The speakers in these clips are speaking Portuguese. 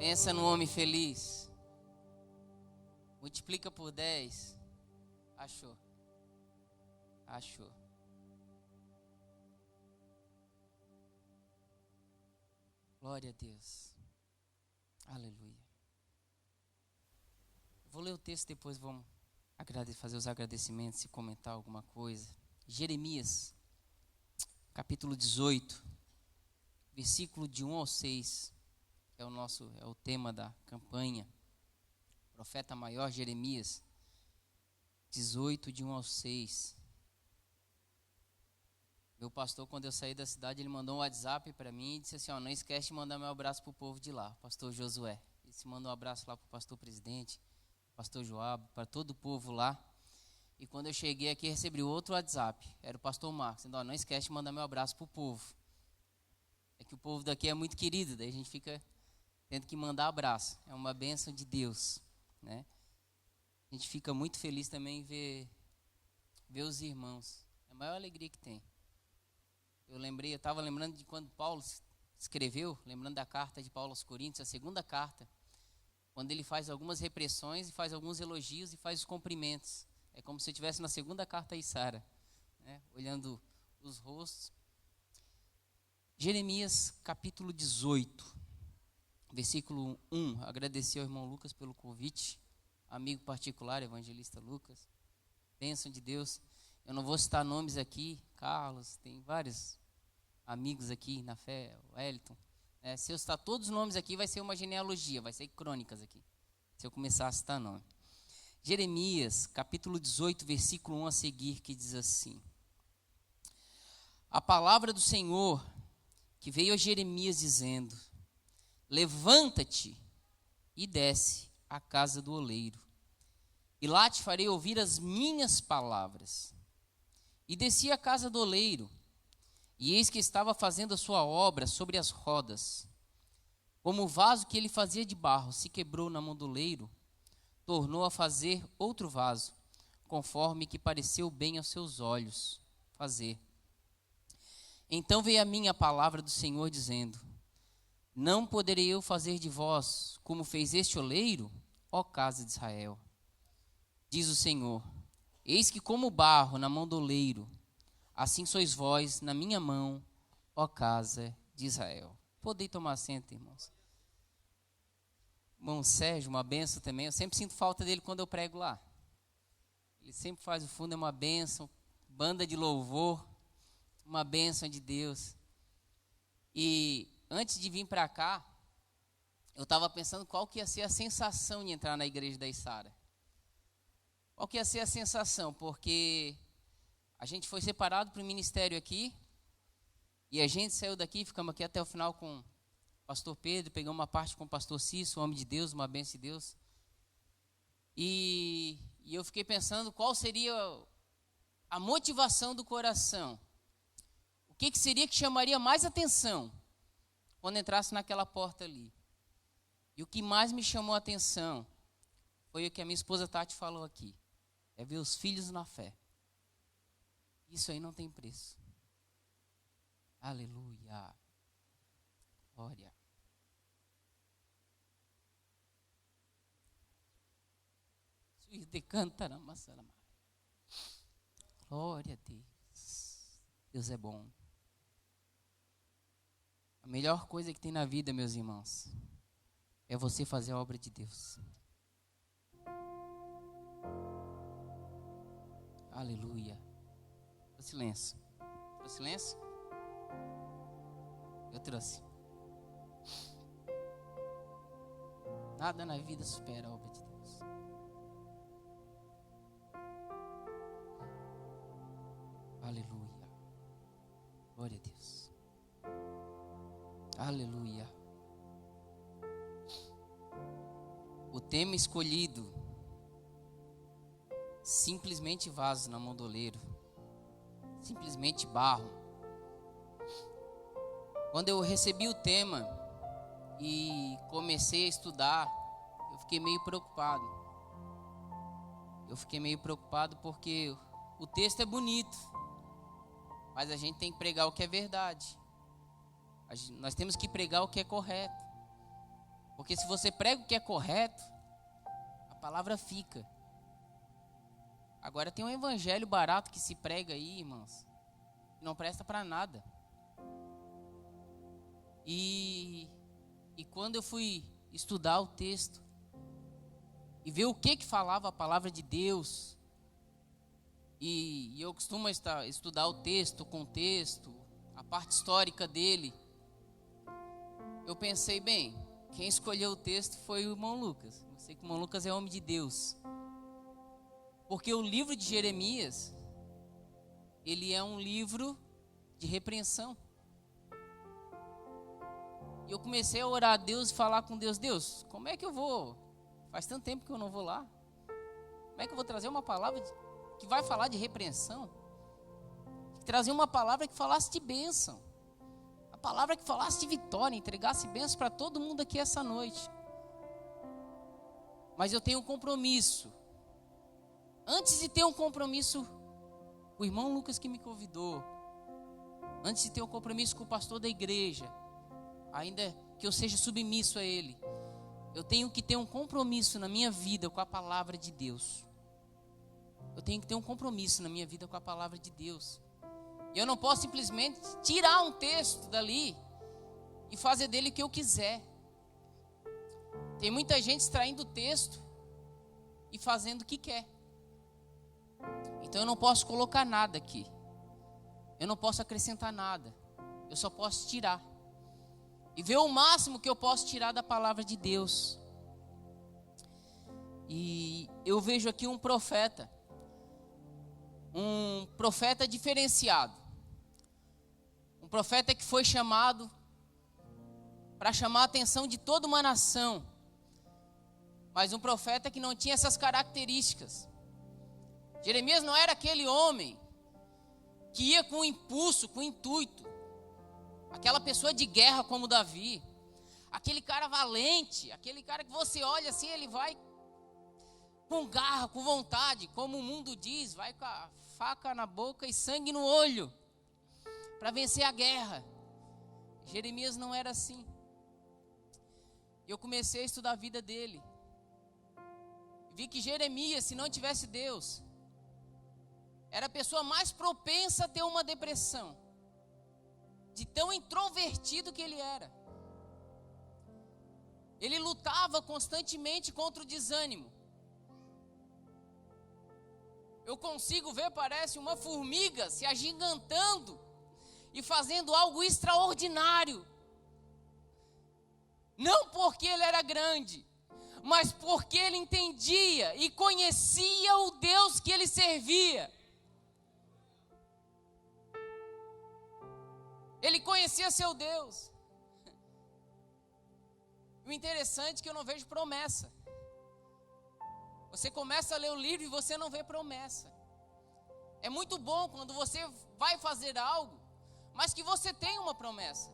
Pensa no homem feliz. Multiplica por 10. Achou. Glória a Deus. Aleluia. Vou ler o texto, depois vamos fazer os agradecimentos e comentar alguma coisa. Jeremias, capítulo 18, versículo de 1 ao 6. É o tema da campanha. Profeta maior Jeremias 18, de 1 ao 6. Meu pastor, quando eu saí da cidade, ele mandou um WhatsApp para mim e disse assim, não esquece de mandar meu abraço para o povo de lá, pastor Josué. Ele se mandou um abraço lá para o pastor presidente, pastor Joab, para todo o povo lá. E quando eu cheguei aqui, recebi outro WhatsApp, era o pastor Marcos, dizendo, não esquece de mandar meu abraço para o povo. É que o povo daqui é muito querido, daí a gente fica tendo que mandar abraço. É uma bênção de Deus, né? A gente fica muito feliz também em ver os irmãos. É a maior alegria que tem. Eu estava lembrando de quando Paulo escreveu, lembrando da carta de Paulo aos Coríntios, a segunda carta, quando ele faz algumas repressões e faz alguns elogios e faz os cumprimentos. É como se eu estivesse na segunda carta a Sara, né? Olhando os rostos. Jeremias capítulo 18. Versículo 1, agradecer ao irmão Lucas pelo convite, amigo particular, evangelista Lucas, bênção de Deus. Eu não vou citar nomes aqui, Carlos, tem vários amigos aqui na fé, o Wellington. Se eu citar todos os nomes aqui, vai ser uma genealogia, vai ser crônicas aqui, se eu começar a citar nome. Jeremias, capítulo 18, versículo 1 a seguir, que diz assim: A palavra do Senhor que veio a Jeremias dizendo: Levanta-te e desce à casa do oleiro, e lá te farei ouvir as minhas palavras. E desci à casa do oleiro, e eis que estava fazendo a sua obra sobre as rodas. Como o vaso que ele fazia de barro se quebrou na mão do oleiro, tornou a fazer outro vaso, conforme que pareceu bem aos seus olhos fazer. Então veio a mim a palavra do Senhor dizendo: Não poderei eu fazer de vós como fez este oleiro, ó casa de Israel? Diz o Senhor: Eis que como o barro na mão do oleiro, assim sois vós na minha mão, ó casa de Israel. Podem tomar assento, irmãos. Irmão Sérgio, uma benção também. Eu sempre sinto falta dele quando eu prego lá. Ele sempre faz o fundo, é uma benção. Banda de louvor, uma benção de Deus. E antes de vir para cá, eu estava pensando qual que ia ser a sensação de entrar na igreja da Isara. Qual que ia ser a sensação? Porque a gente foi separado para o ministério aqui, e a gente saiu daqui, ficamos aqui até o final com o pastor Pedro, pegamos uma parte com o pastor Cício, um homem de Deus, uma bênção de Deus. E eu fiquei pensando qual seria a motivação do coração. O que seria que chamaria mais atenção quando entrasse naquela porta ali? E o que mais me chamou a atenção foi o que a minha esposa Tati falou aqui. É ver os filhos na fé. Isso aí não tem preço. Aleluia. Glória. Glória a Deus. Deus é bom. A melhor coisa que tem na vida, meus irmãos, é você fazer a obra de Deus. Aleluia. O silêncio. Trouxe silêncio? Eu trouxe. Nada na vida supera a obra de Deus. Aleluia. Glória a Deus. Aleluia. O tema escolhido: simplesmente vaso na mão do oleiro, simplesmente barro. Quando eu recebi o tema e comecei a estudar, eu fiquei meio preocupado. Porque o texto é bonito, mas a gente tem que pregar o que é verdade. Nós temos que pregar o que é correto. Porque se você prega o que é correto, a palavra fica. Agora tem um evangelho barato que se prega aí, irmãos, que não presta para nada. E quando eu fui estudar o texto e ver o que falava a palavra de Deus, e eu costumo estudar o texto, o contexto, a parte histórica dele, eu pensei, bem, quem escolheu o texto foi o irmão Lucas. Eu sei que o irmão Lucas é homem de Deus. Porque o livro de Jeremias, ele é um livro de repreensão. E eu comecei a orar a Deus e falar com Deus, Deus, como é que eu vou? Faz tanto tempo que eu não vou lá. Como é que eu vou trazer uma palavra que vai falar de repreensão? Trazer uma palavra que falasse de bênção. A palavra que falasse de vitória, entregasse bênção para todo mundo aqui essa noite. Mas eu tenho um compromisso. Antes de ter um compromisso, o irmão Lucas que me convidou, antes de ter um compromisso com o pastor da igreja, ainda que eu seja submisso a ele, eu tenho que ter um compromisso na minha vida com a palavra de Deus. Eu tenho que ter um compromisso na minha vida com a palavra de Deus. E eu não posso simplesmente tirar um texto dali e fazer dele o que eu quiser. Tem muita gente extraindo o texto e fazendo o que quer. Então eu não posso colocar nada aqui. Eu não posso acrescentar nada. Eu só posso tirar. E ver o máximo que eu posso tirar da palavra de Deus. E eu vejo aqui um profeta diferenciado. Um profeta que foi chamado para chamar a atenção de toda uma nação. Mas um profeta que não tinha essas características. Jeremias não era aquele homem que ia com impulso, com intuito. Aquela pessoa de guerra como Davi. Aquele cara valente, aquele cara que você olha assim, ele vai com garra, com vontade, como o mundo diz, vai com a faca na boca e sangue no olho, para vencer a guerra. Jeremias não era assim. Eu comecei a estudar a vida dele. Vi que Jeremias, se não tivesse Deus, era a pessoa mais propensa a ter uma depressão, de tão introvertido que ele era. Ele lutava constantemente contra o desânimo. Eu consigo ver, parece uma formiga se agigantando e fazendo algo extraordinário. Não porque ele era grande, mas porque ele entendia e conhecia o Deus que ele servia. Ele conhecia seu Deus. O interessante é que eu não vejo promessa. Você começa a ler o livro e você não vê promessa. É muito bom quando você vai fazer algo, mas que você tem uma promessa.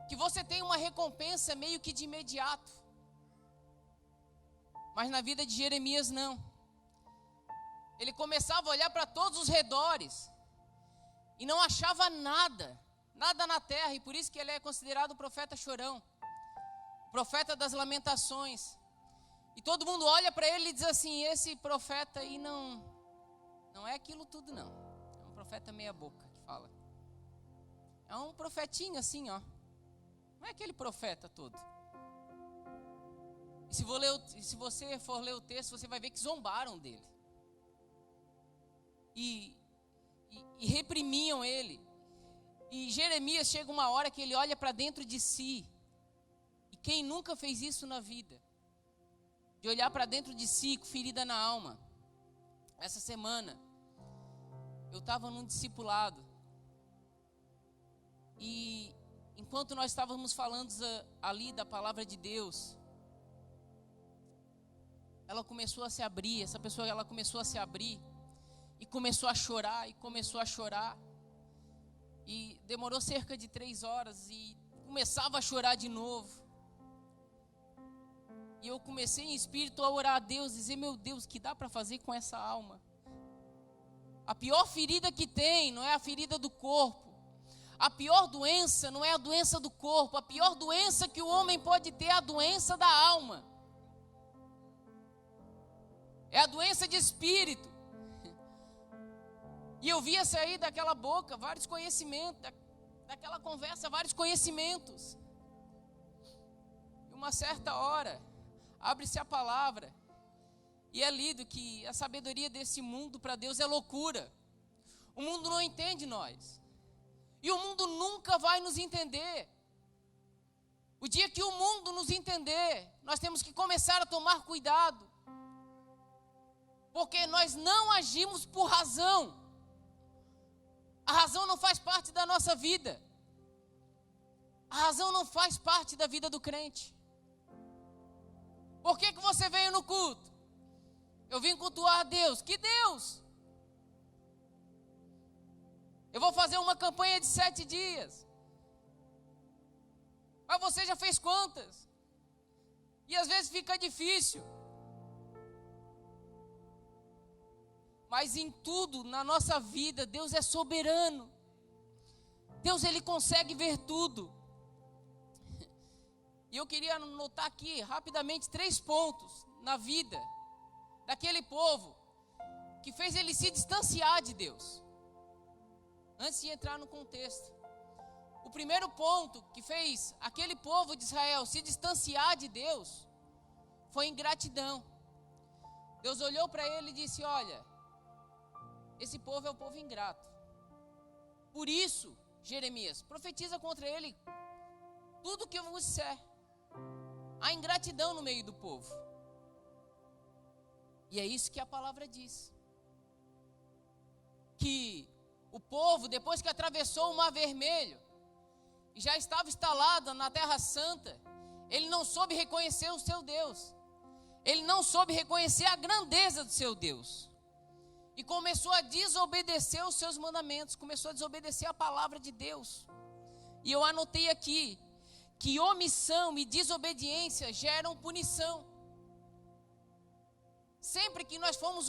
Que você tem uma recompensa meio que de imediato. Mas na vida de Jeremias não. Ele começava a olhar para todos os redores e não achava nada na terra, e por isso que ele é considerado o profeta chorão, o profeta das lamentações. E todo mundo olha para ele e diz assim: esse profeta aí não é aquilo tudo não. É um profeta meia boca que fala. É um profetinho assim, ó. Não é aquele profeta todo. E se você for ler o texto, você vai ver que zombaram dele. E reprimiam ele. E Jeremias chega uma hora que ele olha para dentro de si. E quem nunca fez isso na vida? De olhar para dentro de si com ferida na alma. Essa semana, eu estava num discipulado. E enquanto nós estávamos falando ali da palavra de Deus, ela começou a se abrir. Essa pessoa, ela começou a se abrir. E começou a chorar, e começou a chorar. E demorou cerca de 3 horas e começava a chorar de novo. E eu comecei em espírito a orar a Deus, dizer: meu Deus, o que dá para fazer com essa alma? A pior ferida que tem não é a ferida do corpo. A pior doença não é a doença do corpo. A pior doença que o homem pode ter é a doença da alma. É a doença de espírito. E eu via sair daquela boca vários conhecimentos, daquela conversa vários conhecimentos. E uma certa hora, abre-se a palavra e é lido que a sabedoria desse mundo para Deus é loucura. O mundo não entende nós. E o mundo nunca vai nos entender. O dia que o mundo nos entender, nós temos que começar a tomar cuidado. Porque nós não agimos por razão. A razão não faz parte da nossa vida. A razão não faz parte da vida do crente. Por que você veio no culto? Eu vim cultuar a Deus. Que Deus? Eu vou fazer uma campanha de 7 dias. Mas você já fez quantas? E às vezes fica difícil. Mas em tudo, na nossa vida, Deus é soberano. Deus, Ele consegue ver tudo. E eu queria anotar aqui, rapidamente, 3 pontos na vida daquele povo que fez ele se distanciar de Deus. Antes de entrar no contexto. O primeiro ponto que fez aquele povo de Israel se distanciar de Deus foi ingratidão. Deus olhou para ele e disse: olha, esse povo é o povo ingrato. Por isso, Jeremias, profetiza contra ele tudo o que eu vos disser. Há ingratidão no meio do povo. E é isso que a palavra diz. Que o povo, depois que atravessou o Mar Vermelho, e já estava instalado na Terra Santa, ele não soube reconhecer o seu Deus. Ele não soube reconhecer a grandeza do seu Deus. E começou a desobedecer os seus mandamentos, começou a desobedecer a palavra de Deus. E eu anotei aqui, que omissão e desobediência geram punição. Sempre que nós somos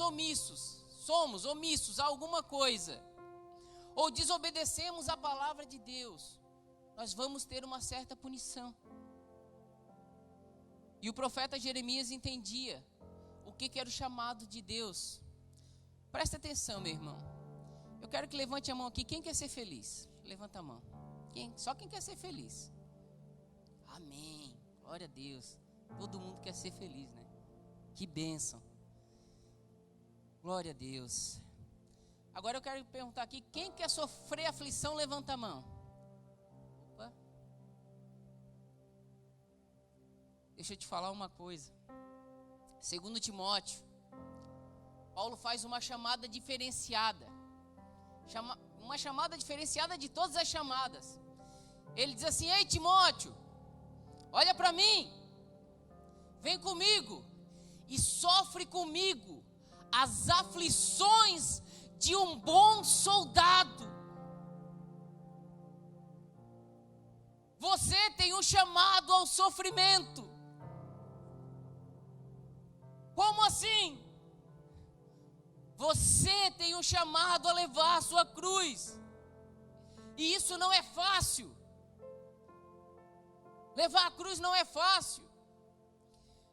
omissos a alguma coisa, ou desobedecemos a palavra de Deus, nós vamos ter uma certa punição. E o profeta Jeremias entendia o que era o chamado de Deus. Presta atenção, meu irmão. Eu quero que levante a mão aqui. Quem quer ser feliz? Levanta a mão. Só quem quer ser feliz. Amém. Glória a Deus. Todo mundo quer ser feliz, né? Que bênção. Glória a Deus. Agora eu quero perguntar aqui. Quem quer sofrer aflição? Levanta a mão. Opa. Deixa eu te falar uma coisa. Segundo Timóteo, Paulo faz uma chamada diferenciada. Uma chamada diferenciada de todas as chamadas. Ele diz assim: ei, Timóteo, olha para mim, vem comigo e sofre comigo as aflições de um bom soldado. Você tem um chamado ao sofrimento. Como assim? Você tem um chamado a levar a sua cruz. E isso não é fácil. Levar a cruz não é fácil.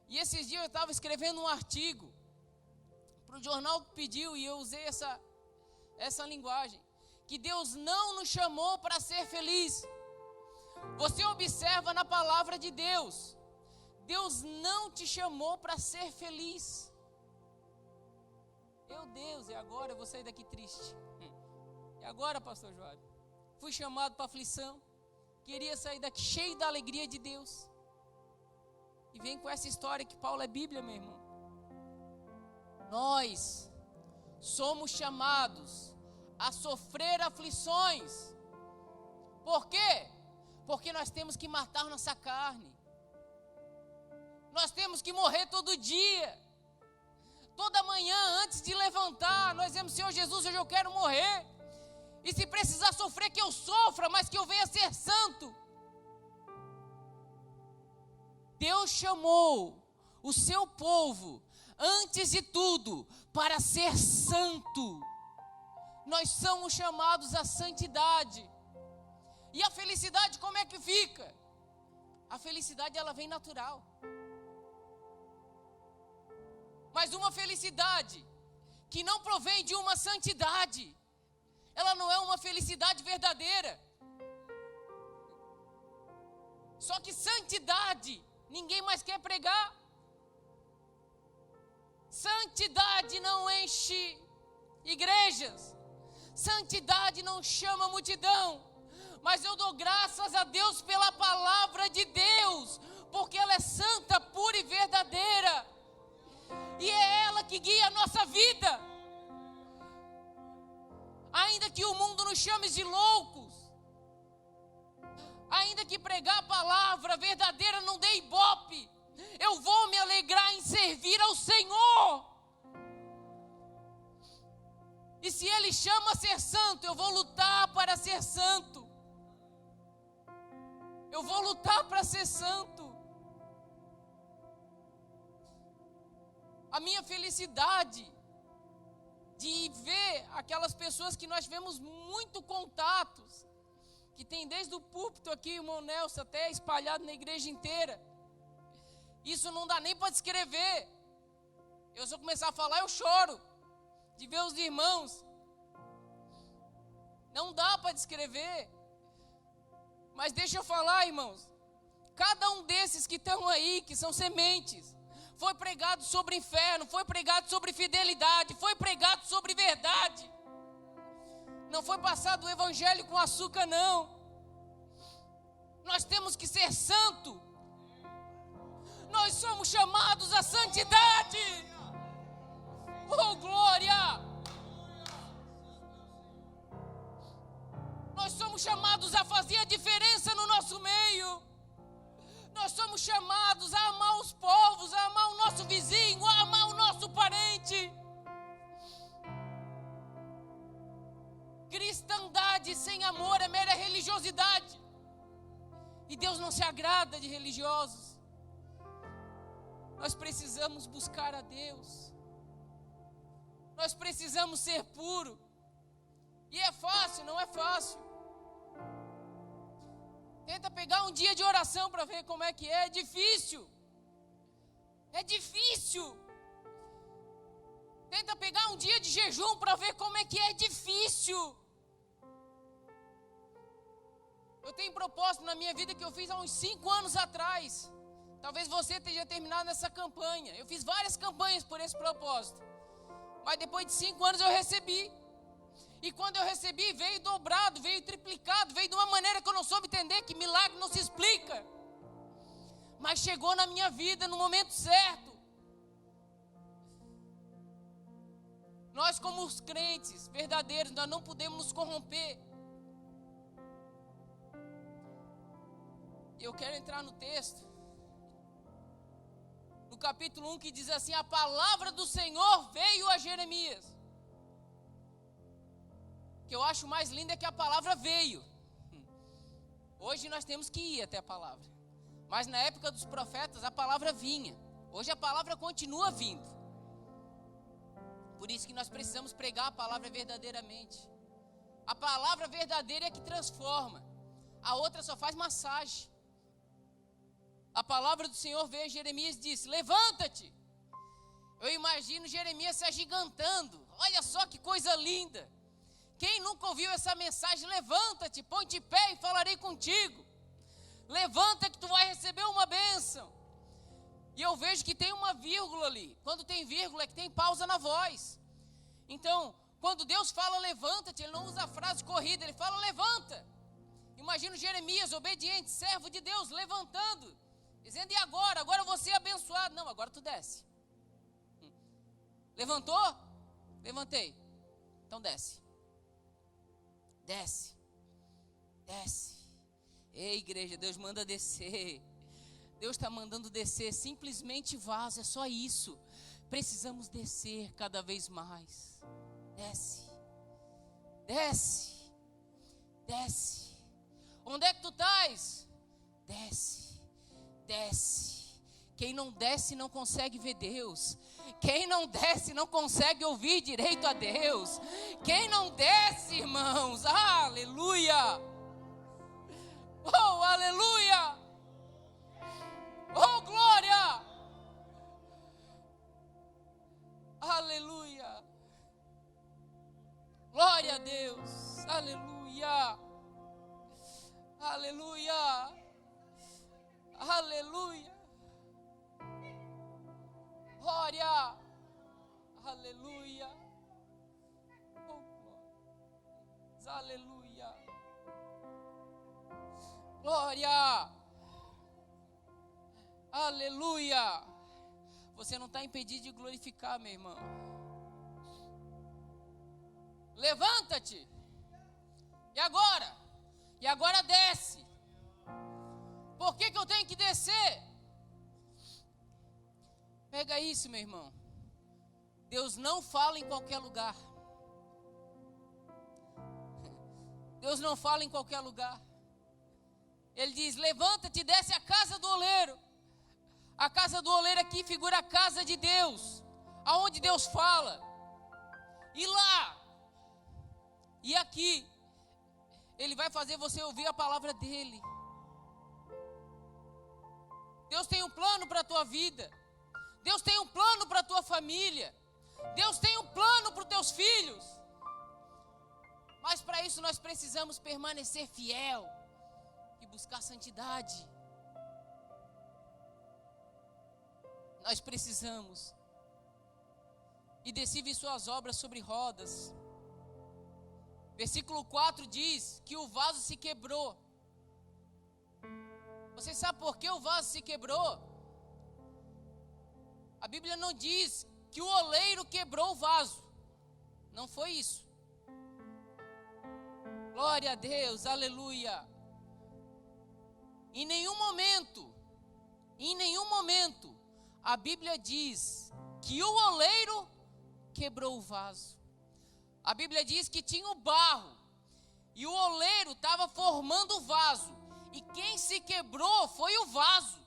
E esses dias eu estava escrevendo um artigo para o jornal que pediu, e eu usei essa linguagem. Que Deus não nos chamou para ser feliz. Você observa na palavra de Deus. Deus não te chamou para ser feliz. Meu Deus, e agora eu vou sair daqui triste. E agora, pastor Joab? Fui chamado para aflição. Queria sair daqui cheio da alegria de Deus. E vem com essa história que Paulo é Bíblia, meu irmão. Nós somos chamados a sofrer aflições. Por quê? Porque nós temos que matar nossa carne. Nós temos que morrer todo dia. Toda manhã, antes de levantar, nós dizemos: Senhor Jesus, hoje eu quero morrer. E se precisar sofrer, que eu sofra, mas que eu venha ser santo. Deus chamou o seu povo, antes de tudo, para ser santo. Nós somos chamados à santidade. E a felicidade como é que fica? A felicidade ela vem natural. Mas uma felicidade que não provém de uma santidade, ela não é uma felicidade verdadeira. Só que santidade ninguém mais quer pregar. Santidade não enche igrejas. Santidade não chama multidão. Mas eu dou graças a Deus pela palavra de Deus, porque ela é santa, pura e verdadeira. E é ela que guia a nossa vida. Ainda que o mundo nos chame de loucos, ainda que pregar a palavra verdadeira não dê ibope, eu vou me alegrar em servir ao Senhor. E se Ele chama a ser santo, eu vou lutar para ser santo. Eu vou lutar para ser santo. A minha felicidade de ver aquelas pessoas que nós tivemos muito contatos, que tem desde o púlpito aqui, irmão Nelson, até espalhado na igreja inteira. Isso não dá nem para descrever. Eu, se eu começar a falar, eu choro de ver os irmãos. Não dá para descrever. Mas deixa eu falar, irmãos. Cada um desses que estão aí, que são sementes, foi pregado sobre inferno, foi pregado sobre fidelidade, foi pregado sobre verdade. Não foi passado o evangelho com açúcar, não. Nós temos que ser santo. Nós somos chamados à santidade. Oh, glória! Nós somos chamados a fazer a diferença no nosso meio. Nós somos chamados a amar os povos, a amar o nosso vizinho, a amar o nosso parente. Cristandade sem amor é mera religiosidade. E Deus não se agrada de religiosos. Nós precisamos buscar a Deus. Nós precisamos ser puros. E é fácil? Não é fácil. Tenta pegar um dia de oração para ver como é que é. É difícil. É difícil. Tenta pegar um dia de jejum para ver como é que é difícil. Eu tenho propósito na minha vida que eu fiz há uns 5 anos atrás. Talvez você tenha terminado nessa campanha. Eu fiz várias campanhas por esse propósito. Mas depois de 5 anos eu recebi. E quando eu recebi, veio dobrado, veio triplicado, veio de uma maneira que eu não soube entender, que milagre não se explica. Mas chegou na minha vida no momento certo. Nós, como os crentes verdadeiros, nós não podemos nos corromper. Eu quero entrar no texto, no capítulo 1, que diz assim: a palavra do Senhor veio a Jeremias. O que eu acho mais lindo é que a palavra veio. Hoje nós temos que ir até a palavra. Mas na época dos profetas a palavra vinha. Hoje a palavra continua vindo. Por isso que nós precisamos pregar a palavra verdadeiramente. A palavra verdadeira é que transforma. A outra só faz massagem. A palavra do Senhor veio a Jeremias e disse: levanta-te. Eu imagino Jeremias se agigantando. Olha só que coisa linda. Quem nunca ouviu essa mensagem? Levanta-te, põe-te de pé e falarei contigo. Levanta que tu vai receber uma bênção. E eu vejo que tem uma vírgula ali. Quando tem vírgula é que tem pausa na voz. Então, quando Deus fala levanta-te, Ele não usa a frase corrida, Ele fala levanta. Imagina Jeremias, obediente, servo de Deus, levantando, dizendo: e agora? Agora eu vou ser abençoado. Não, agora tu desce. Levantou? Levantei. Então desce. Desce. Desce. Ei, igreja, Deus manda descer. Deus está mandando descer. Simplesmente vaso, é só isso. Precisamos descer cada vez mais. Desce. Desce. Desce. Onde é que tu estás? Desce. Desce. Quem não desce não consegue ver Deus. Quem não desce não consegue ouvir direito a Deus. Quem não desce, irmãos, aleluia. Oh, aleluia! Oh, glória! Aleluia! Glória a Deus! Aleluia! Aleluia! Aleluia! Glória! Aleluia! Oh, glória! Aleluia! Glória! Aleluia! Você não está impedido de glorificar, meu irmão. Levanta-te! E agora? E agora desce. Por que eu tenho que descer? Pega isso, meu irmão. Deus não fala em qualquer lugar. Deus não fala em qualquer lugar. Ele diz: levanta-te e desce a casa do oleiro. A casa do oleiro aqui figura a casa de Deus, aonde Deus fala. E lá, e aqui, Ele vai fazer você ouvir a palavra dEle. Deus tem um plano para a tua vida. Deus tem um plano para a tua família. Deus tem um plano para os teus filhos. Mas para isso nós precisamos permanecer fiel e buscar santidade. Nós precisamos. E desci vi suas obras sobre rodas. Versículo 4 diz que o vaso se quebrou. Você sabe por que o vaso se quebrou? A Bíblia não diz que o oleiro quebrou o vaso. Não foi isso. Glória a Deus, aleluia. Em nenhum momento, a Bíblia diz que o oleiro quebrou o vaso. A Bíblia diz que tinha o barro e o oleiro estava formando o vaso. E quem se quebrou foi o vaso.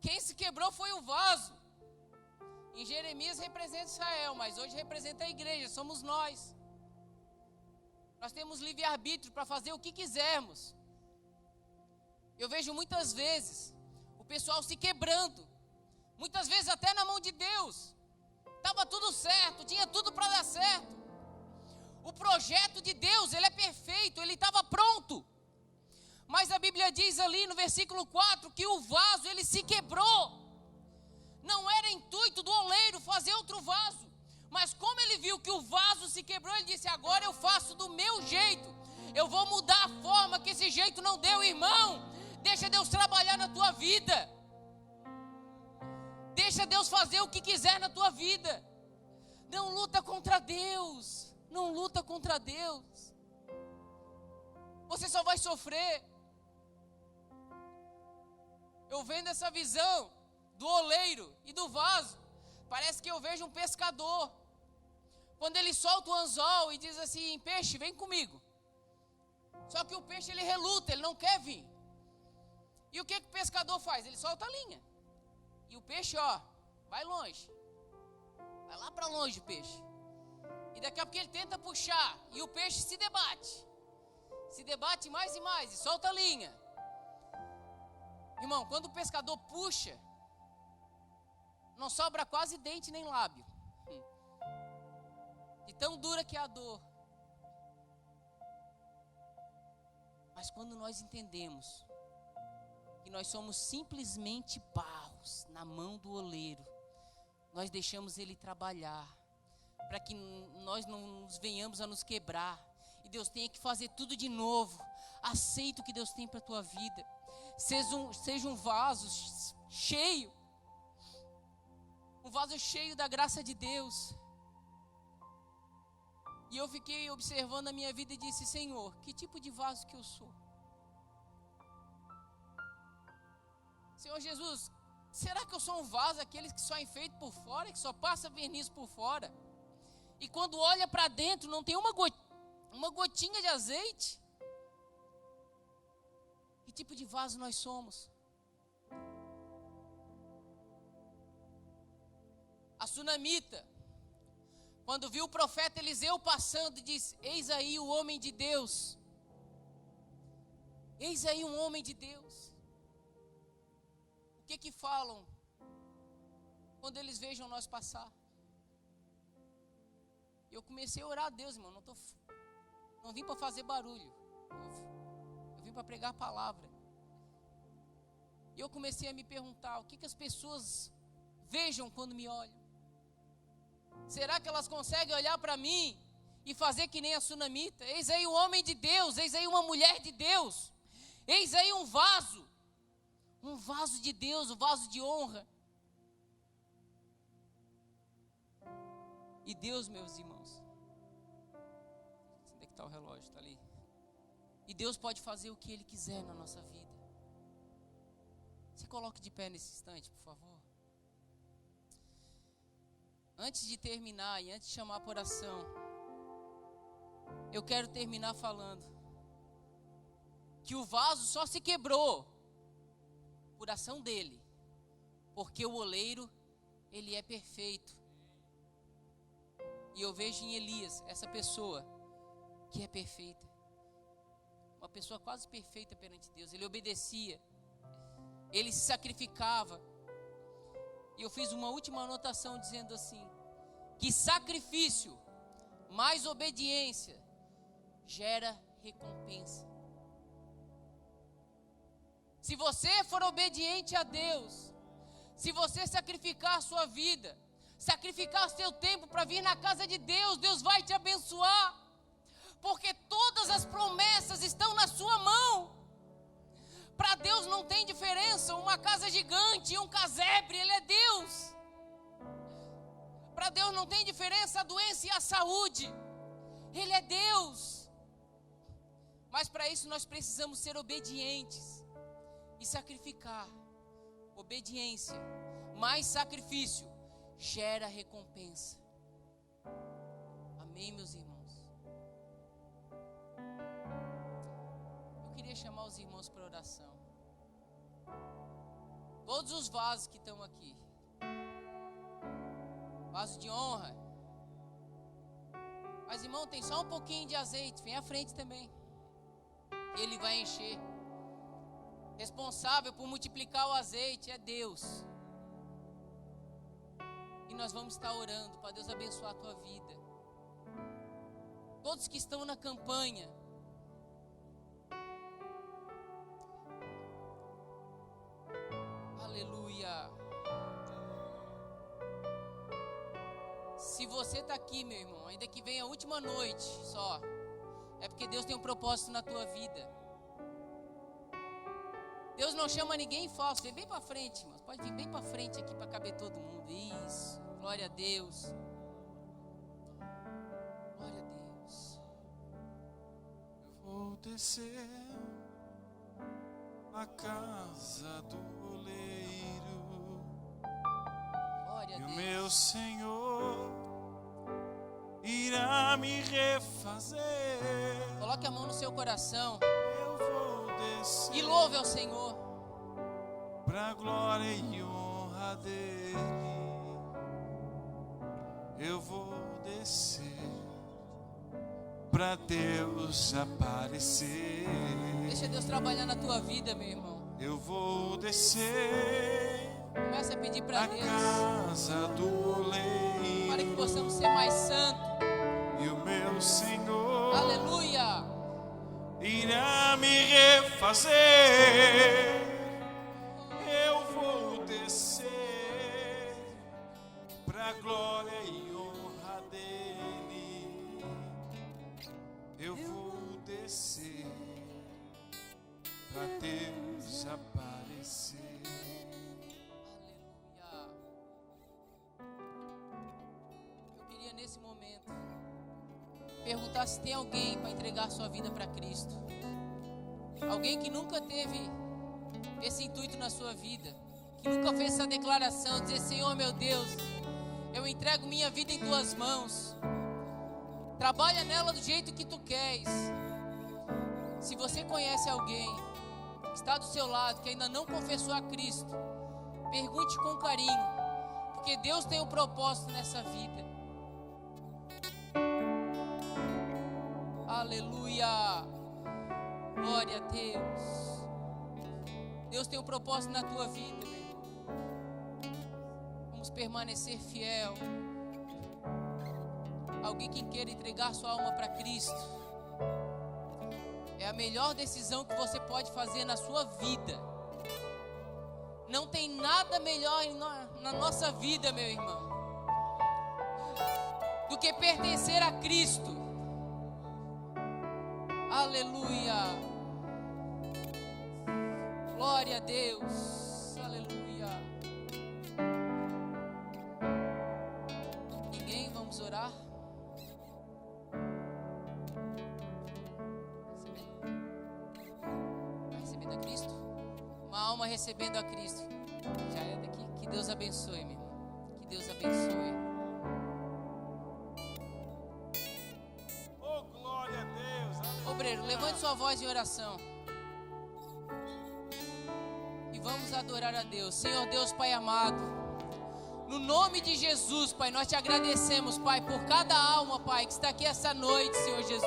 Quem se quebrou foi o vaso. Em Jeremias representa Israel, mas hoje representa a igreja, somos nós. Nós temos livre-arbítrio para fazer o que quisermos. Eu vejo muitas vezes o pessoal se quebrando, muitas vezes até na mão de Deus. Estava tudo certo, tinha tudo para dar certo. O projeto de Deus, ele é perfeito, ele estava pronto. Mas a Bíblia diz ali no versículo 4 que o vaso, ele se quebrou. Não era intuito do oleiro fazer outro vaso. Mas como ele viu que o vaso se quebrou, ele disse: agora eu faço do meu jeito. Eu vou mudar a forma que esse jeito não deu, irmão. Deixa Deus trabalhar na tua vida. Deixa Deus fazer o que quiser na tua vida. Não luta contra Deus. Não luta contra Deus. Você só vai sofrer. Eu vendo essa visão do oleiro e do vaso, parece que eu vejo um pescador. Quando ele solta o anzol e diz assim: peixe, vem comigo. Só que o peixe, ele reluta, ele não quer vir. E o que o pescador faz? Ele solta a linha. E o peixe, vai longe. Vai lá para longe o peixe. E daqui a pouco ele tenta puxar. E o peixe se debate. Se debate mais e mais. E solta a linha. Irmão, quando o pescador puxa, não sobra quase dente nem lábio. De tão dura que é a dor. Mas quando nós entendemos que nós somos simplesmente barros na mão do oleiro, nós deixamos ele trabalhar, para que nós não nos venhamos a nos quebrar, e Deus tenha que fazer tudo de novo. Aceita o que Deus tem para a tua vida. Seja um vaso cheio, um vaso cheio da graça de Deus. E eu fiquei observando a minha vida e disse: Senhor, que tipo de vaso que eu sou? Senhor Jesus, será que eu sou um vaso, aqueles que só é enfeito por fora, que só passa verniz por fora, e quando olha para dentro não tem uma gotinha de azeite? Que tipo de vaso nós somos? A sunamita, quando viu o profeta Eliseu passando, disse: eis aí o homem de Deus. Eis aí um homem de Deus. O que falam quando eles vejam nós passar? Eu comecei a orar a Deus, irmão. Não vim para fazer barulho. Eu vim para pregar a palavra. E eu comecei a me perguntar: o que as pessoas vejam quando me olham? Será que elas conseguem olhar para mim e fazer que nem a sunamita? Eis aí o homem de Deus, eis aí uma mulher de Deus, eis aí um vaso de Deus, um vaso de honra. E Deus, meus irmãos, onde é que está o relógio? Está ali. E Deus pode fazer o que Ele quiser na nossa vida. Se coloque de pé nesse instante, por favor. Antes de terminar e antes de chamar por oração, eu quero terminar falando que o vaso só se quebrou por ação dele, porque o oleiro, ele é perfeito. E eu vejo em Elias essa pessoa que é perfeita, uma pessoa quase perfeita perante Deus. Ele obedecia, ele se sacrificava. E eu fiz uma última anotação dizendo assim: que sacrifício mais obediência gera recompensa. Se você for obediente a Deus, se você sacrificar a sua vida, sacrificar o seu tempo para vir na casa de Deus, Deus vai te abençoar, porque todas as promessas estão na sua mão. Para Deus não tem diferença uma casa gigante e um casebre, Ele é Deus. Para Deus não tem diferença a doença e a saúde, Ele é Deus. Mas para isso nós precisamos ser obedientes e sacrificar. Obediência mais sacrifício gera recompensa. Amém, meus irmãos? Eu queria chamar os irmãos para oração. Todos os vasos que estão aqui, vaso de honra. Mas, irmão, tem só um pouquinho de azeite, vem à frente também, Ele vai encher. Responsável por multiplicar o azeite é Deus. E nós vamos estar orando para Deus abençoar a tua vida. Todos que estão na campanha, aleluia. Se você está aqui, meu irmão, ainda que venha a última noite só, é porque Deus tem um propósito na tua vida. Deus não chama ninguém falso. Vem bem para frente, irmãos. Pode vir bem para frente aqui para caber todo mundo. Isso. Glória a Deus. Glória a Deus. Eu vou descer a casa do oleiro. Glória a E o Deus. meu Senhor irá me refazer. Coloque a mão no seu coração Eu vou descer e louve ao Senhor. pra glória e honra dele. Eu vou descer pra Deus aparecer. Deixa Deus trabalhar na tua vida, meu irmão. Eu vou descer Começa a pedir para a Deus casa do oleiro. para que possamos ser mais santos. E o meu Senhor Aleluia. irá me refazer. Eu vou descer pra glória e honra dele. Eu vou descer pra Deus aparecer. Aleluia. Eu queria nesse momento perguntar se tem alguém para entregar sua vida para Cristo. Alguém que nunca teve esse intuito na sua vida, que nunca fez essa declaração, dizer: Senhor meu Deus, eu entrego minha vida em tuas mãos, trabalha nela do jeito que tu queres. Se você conhece alguém que está do seu lado, que ainda não confessou a Cristo, pergunte com carinho, porque Deus tem um propósito nessa vida. Aleluia. Glória a Deus. Deus tem um propósito na tua vida, meu irmão. Vamos permanecer fiel. Alguém que queira entregar sua alma para Cristo é a melhor decisão que você pode fazer na sua vida. Não tem nada melhor na nossa vida, meu irmão, do que pertencer a Cristo. Aleluia. Glória a Deus. Aleluia. Ninguém? Vamos orar. Vai recebendo a Cristo. Uma alma recebendo a Cristo. Já é daqui. Que Deus abençoe, meu irmão. Que Deus abençoe. Oh, glória a Deus. Aleluia. Obreiro, levante sua voz em oração. E vamos adorar a Deus. Senhor Deus, Pai amado, no nome de Jesus, Pai, nós te agradecemos, Pai, por cada alma, Pai, que está aqui essa noite, Senhor Jesus.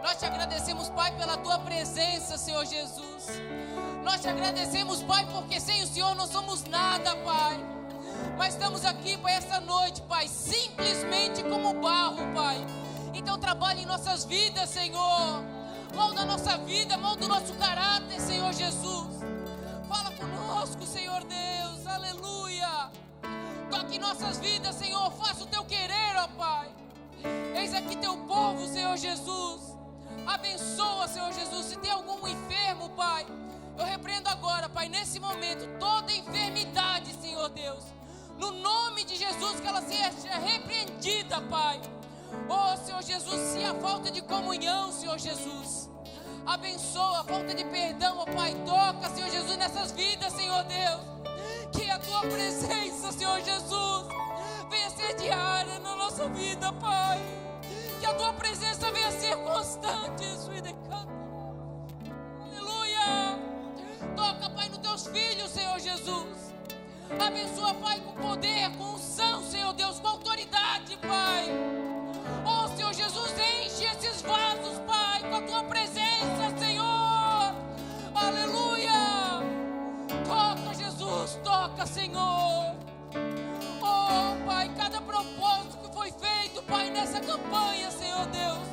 Nós te agradecemos, Pai, pela tua presença, Senhor Jesus. Nós te agradecemos, Pai, porque sem o Senhor não somos nada, Pai. Mas estamos aqui, Pai, essa noite, Pai, simplesmente como barro, Pai. Então trabalhe em nossas vidas, Senhor. Molda a nossa vida, molda o nosso caráter, Senhor Jesus. Fala conosco, Senhor Deus, aleluia. Toque em nossas vidas, Senhor, faça o teu querer, ó Pai. Eis aqui teu povo, Senhor Jesus. Abençoa, Senhor Jesus. Se tem algum enfermo, Pai, eu repreendo agora, Pai, nesse momento, toda enfermidade, Senhor Deus. No nome de Jesus, que ela seja repreendida, Pai. Oh, Senhor Jesus, se a falta de comunhão, Senhor Jesus, abençoa a falta de perdão, ó Pai. Toca, Senhor Jesus, nessas vidas, Senhor Deus. Que a tua presença, Senhor Jesus, venha ser diária na nossa vida, Pai. Que a tua presença venha ser constante. Aleluia. Toca, Pai, nos teus filhos, Senhor Jesus. Abençoa, Pai, com poder, com unção, Senhor Deus, com autoridade, Pai. Oh, Senhor Jesus, enche esses vasos, Pai, com a tua presença, Senhor. Aleluia. Toca, Jesus, toca, Senhor. Oh, Pai, cada propósito que foi feito, Pai, nessa campanha, Senhor Deus,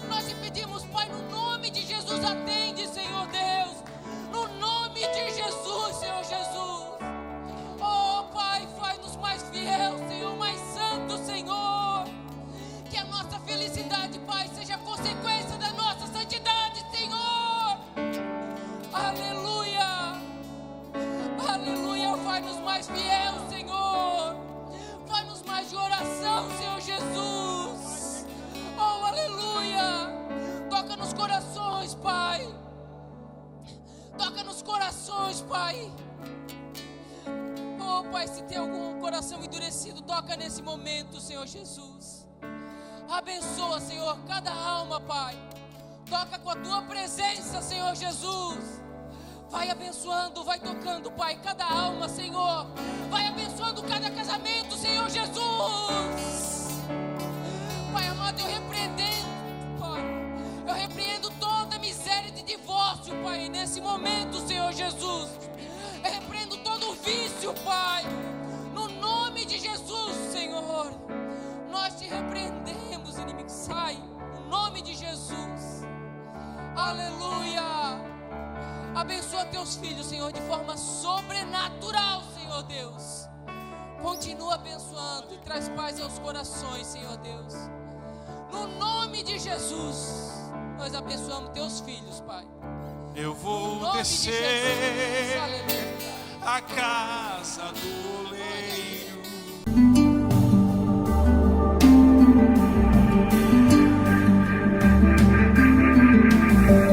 nós te pedimos, Pai, no nome de Jesus, atende, Senhor Deus. No nome de Jesus, Senhor Jesus. Oh, Pai, faz-nos mais fiel, Senhor, mais santo, Senhor. Que a nossa felicidade, Pai, seja consequência da nossa santidade, Senhor. Aleluia. Aleluia. Faz-nos mais fiel, Senhor. Faz-nos mais de oração, Senhor Jesus. Oh, aleluia. Toca nos corações, Pai. Toca nos corações, Pai. Oh, Pai, se tem algum coração endurecido, toca nesse momento, Senhor Jesus. Abençoa, Senhor, cada alma, Pai. Toca com a tua presença, Senhor Jesus. Vai abençoando, vai tocando, Pai, cada alma, Senhor. Vai abençoando cada casamento, Senhor Jesus. Pai amado, eu repreendo toda miséria de divórcio, Pai, nesse momento, Senhor Jesus. Eu repreendo todo vício, Pai. No nome de Jesus, Senhor. Nós te repreendemos, inimigo, sai. No nome de Jesus. Aleluia. Abençoa teus filhos, Senhor, de forma sobrenatural, Senhor Deus. Continua abençoando e traz paz aos corações, Senhor Deus. No nome de Jesus, nós abençoamos teus filhos, Pai. Eu vou descer